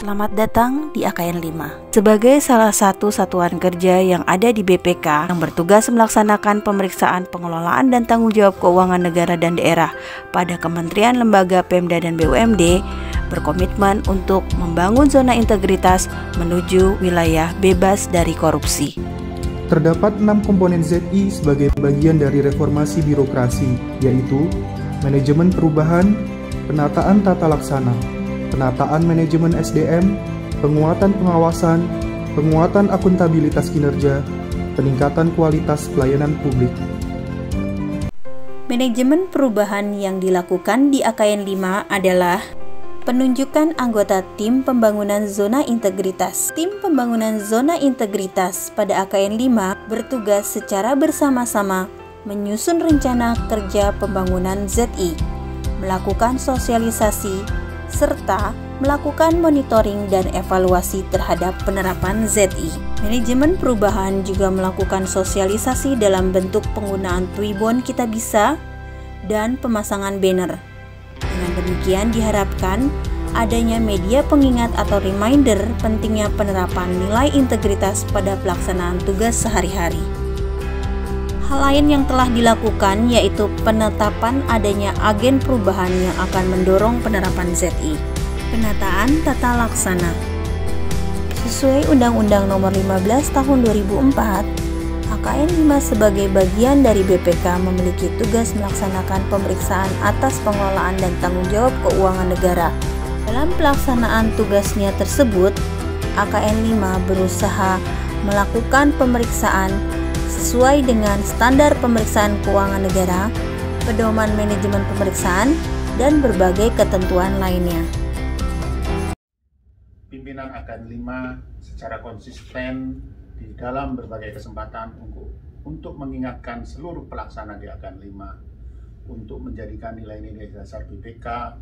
Selamat datang di AKN 5. Sebagai salah satu satuan kerja yang ada di BPK yang bertugas melaksanakan pemeriksaan pengelolaan dan tanggung jawab keuangan negara dan daerah pada kementerian, lembaga, Pemda, dan BUMD, berkomitmen untuk membangun zona integritas menuju wilayah bebas dari korupsi. Terdapat 6 komponen ZI sebagai bagian dari reformasi birokrasi, yaitu manajemen perubahan, penataan tata laksana, penataan manajemen SDM, penguatan pengawasan, penguatan akuntabilitas kinerja, peningkatan kualitas pelayanan publik. Manajemen perubahan yang dilakukan di AKN 5 adalah penunjukan anggota tim pembangunan zona integritas. Tim pembangunan zona integritas pada AKN 5 bertugas secara bersama-sama menyusun rencana kerja pembangunan ZI, melakukan sosialisasi, serta melakukan monitoring dan evaluasi terhadap penerapan ZI. Manajemen perubahan juga melakukan sosialisasi dalam bentuk penggunaan Twibbon Kita Bisa dan pemasangan banner. Dengan demikian diharapkan adanya media pengingat atau reminder pentingnya penerapan nilai integritas pada pelaksanaan tugas sehari-hari. Hal lain yang telah dilakukan yaitu penetapan adanya agen perubahan yang akan mendorong penerapan ZI. Penataan tata laksana. Sesuai Undang-Undang Nomor 15 Tahun 2004, AKN 5 sebagai bagian dari BPK memiliki tugas melaksanakan pemeriksaan atas pengelolaan dan tanggung jawab keuangan negara. Dalam pelaksanaan tugasnya tersebut, AKN 5 berusaha melakukan pemeriksaan sesuai dengan standar pemeriksaan keuangan negara, pedoman manajemen pemeriksaan, dan berbagai ketentuan lainnya. Pimpinan AKN 5 secara konsisten di dalam berbagai kesempatan untuk mengingatkan seluruh pelaksana di AKN 5 untuk menjadikan nilai-nilai dasar BPK,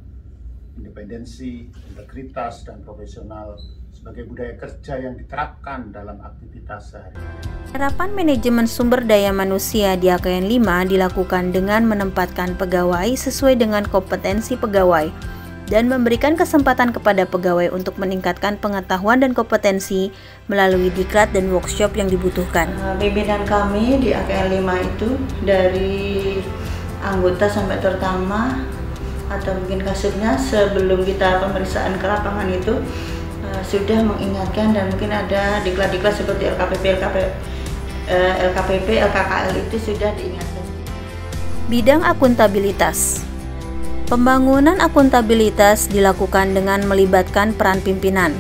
independensi, integritas, dan profesional sebagai budaya kerja yang diterapkan dalam aktivitas sehari-hari. Penerapan manajemen sumber daya manusia di AKN 5 dilakukan dengan menempatkan pegawai sesuai dengan kompetensi pegawai dan memberikan kesempatan kepada pegawai untuk meningkatkan pengetahuan dan kompetensi melalui diklat dan workshop yang dibutuhkan. Pimpinan kami di AKN 5 itu dari anggota sampai terutama atau mungkin kasubnya sebelum kita pemeriksaan ke lapangan itu sudah mengingatkan, dan mungkin ada diklat-diklat seperti LKPP, LKKL itu sudah diingatkan. Bidang akuntabilitas. Pembangunan akuntabilitas dilakukan dengan melibatkan peran pimpinan.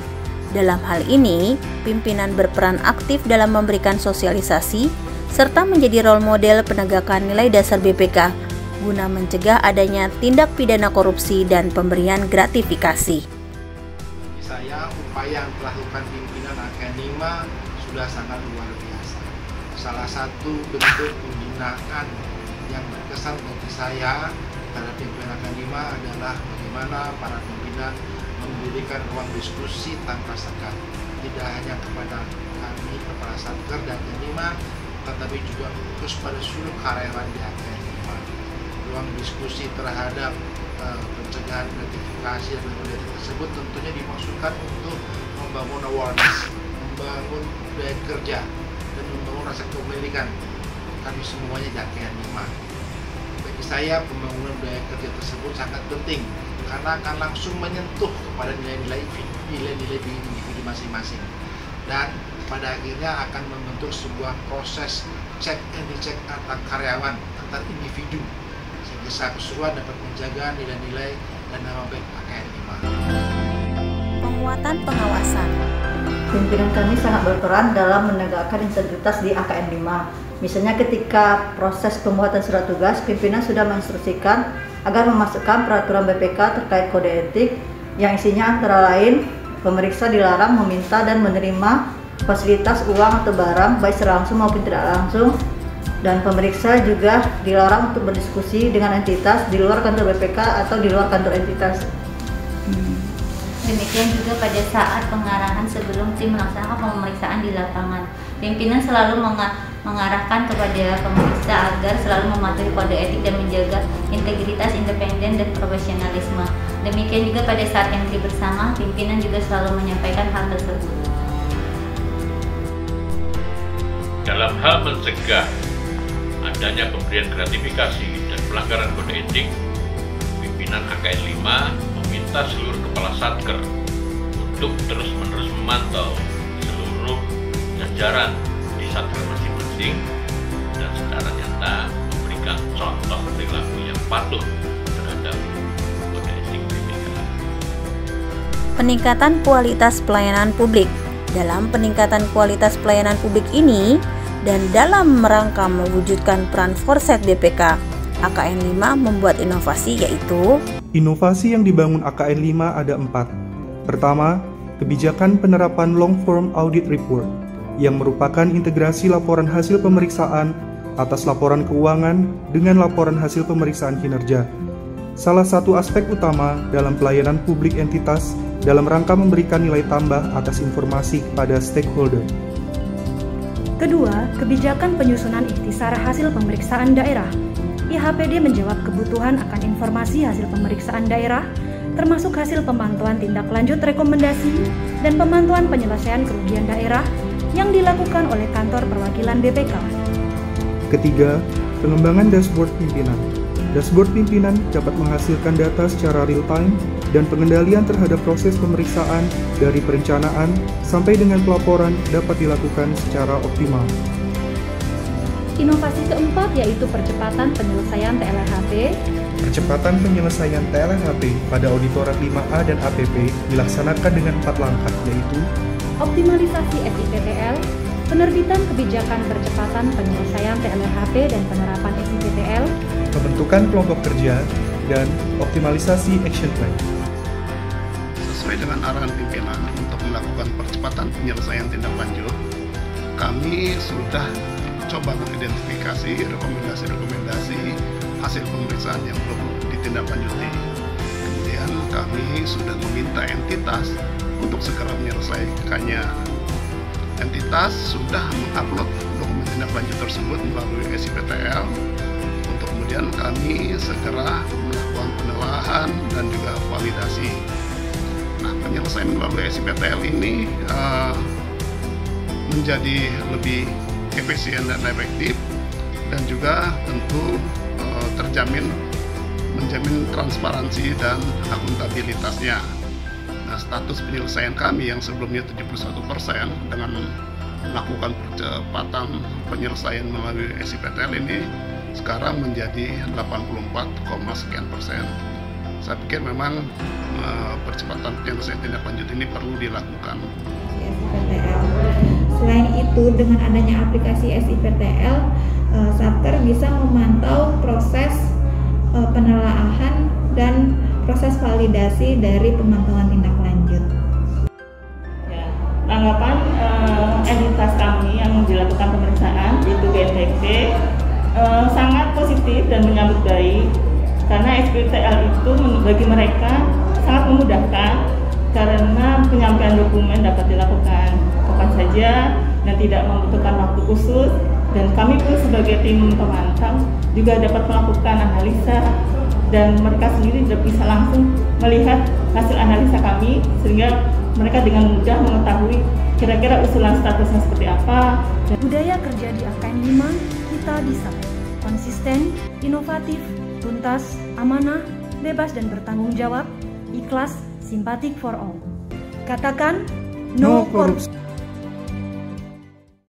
Dalam hal ini, pimpinan berperan aktif dalam memberikan sosialisasi serta menjadi role model penegakan nilai dasar BPK guna mencegah adanya tindak pidana korupsi dan pemberian gratifikasi. Saya, upaya yang telah dilakukan pimpinan AKN 5 sudah sangat luar biasa. Salah satu bentuk pembinaan yang berkesan bagi saya terhadap pimpinan AKN 5 adalah bagaimana para pimpinan memberikan ruang diskusi tanpa sekat, tidak hanya kepada kami, kepala satker dan AKN 5, tetapi juga fokus pada seluruh karyawan di AKN 5. Ruang diskusi terhadap pencegahan gratifikasi dan budaya tersebut tentunya dimaksudkan untuk membangun awareness, membangun budaya kerja, dan membangun rasa kepemilikan kami semuanya di AKN 5. Bagi saya, pembangunan budaya kerja tersebut sangat penting karena akan langsung menyentuh kepada nilai-nilai individu masing-masing, dan pada akhirnya akan membentuk sebuah proses check and recheck antar karyawan, antar individu, sehingga secara keseluruhan dapat menjaga nilai-nilai dan nama baik AKN 5. Penguatan pengawasan. Pimpinan kami sangat berperan dalam menegakkan integritas di AKN 5. Misalnya ketika proses pembuatan surat tugas, pimpinan sudah menginstruksikan agar memasukkan peraturan BPK terkait kode etik yang isinya antara lain pemeriksa dilarang meminta dan menerima fasilitas uang atau barang baik secara langsung maupun tidak langsung, dan pemeriksa juga dilarang untuk berdiskusi dengan entitas di luar kantor BPK atau di luar kantor entitas. Demikian juga pada saat pengarahan sebelum tim melaksanakan pemeriksaan di lapangan, pimpinan selalu mengarahkan kepada pemeriksa agar selalu mematuhi kode etik dan menjaga integritas, independen, dan profesionalisme. Demikian juga pada saat entry bersama, pimpinan juga selalu menyampaikan hal tersebut. Dalam hal mencegah adanya pemberian gratifikasi dan pelanggaran kode etik, pimpinan AKN 5 meminta seluruh kepala satker untuk terus-menerus memantau seluruh jajaran di satker masing-masing dan secara nyata memberikan contoh perilaku yang patuh terhadap kode etik BPK. Peningkatan kualitas pelayanan publik. Dalam peningkatan kualitas pelayanan publik ini dan dalam rangka mewujudkan peran Forset BPK, AKN 5 membuat inovasi, yaitu inovasi yang dibangun AKN 5 ada 4. Pertama, kebijakan penerapan long form audit report yang merupakan integrasi laporan hasil pemeriksaan atas laporan keuangan dengan laporan hasil pemeriksaan kinerja. Salah satu aspek utama dalam pelayanan publik entitas dalam rangka memberikan nilai tambah atas informasi kepada stakeholder. Kedua, kebijakan penyusunan ikhtisar hasil pemeriksaan daerah. IHPD menjawab kebutuhan akan informasi hasil pemeriksaan daerah, termasuk hasil pemantauan tindak lanjut rekomendasi dan pemantauan penyelesaian kerugian daerah yang dilakukan oleh kantor perwakilan BPK. Ketiga, pengembangan dashboard pimpinan. Dashboard pimpinan dapat menghasilkan data secara real-time dan pengendalian terhadap proses pemeriksaan dari perencanaan sampai dengan pelaporan dapat dilakukan secara optimal. Inovasi keempat yaitu percepatan penyelesaian TLHP. Percepatan penyelesaian TLHP pada auditorat 5A dan APP dilaksanakan dengan 4 langkah, yaitu optimalisasi SIPTL, penerbitan kebijakan percepatan penyelesaian TLHP dan penerapan SIPTL, pembentukan kelompok kerja, dan optimalisasi action plan. Sesuai dengan arahan pimpinan untuk melakukan percepatan penyelesaian tindak lanjut, kami sudah coba mengidentifikasi rekomendasi-rekomendasi hasil pemeriksaan yang perlu ditindaklanjuti. Kemudian kami sudah meminta entitas untuk segera menyelesaikannya. Entitas sudah mengupload dokumen tindak lanjut tersebut melalui SIPTL untuk kemudian kami segera melakukan penelaahan dan juga validasi. Nah, penyelesaian melalui SIPTL ini menjadi lebih efisien dan efektif dan juga tentu menjamin transparansi dan akuntabilitasnya. Nah, status penyelesaian kami yang sebelumnya 71% dengan melakukan percepatan penyelesaian melalui SIPTL ini sekarang menjadi 84,sekian%. Saya pikir memang percepatan penyelesaian tindak lanjut ini perlu dilakukan. SIPTL. Selain itu, dengan adanya aplikasi SIPTL, Satker bisa memantau proses penelaahan dan proses validasi dari pemantauan tindak lanjut. Ya, tanggapan entitas kami yang dilakukan pemeriksaan yaitu BNPB sangat positif dan menyambut baik karena SIPTL itu bagi mereka sangat memudahkan karena penyampaian dokumen dapat dilakukan kapan saja dan tidak membutuhkan waktu khusus, dan kami pun sebagai tim pemantau juga dapat melakukan analisa dan mereka sendiri bisa langsung melihat hasil analisa kami sehingga mereka dengan mudah mengetahui kira-kira usulan statusnya seperti apa. Budaya kerja di AKN 5 kita bisa konsisten, inovatif, tuntas, amanah, bebas dan bertanggung jawab, ikhlas, simpatik for all. Katakan no korupsi.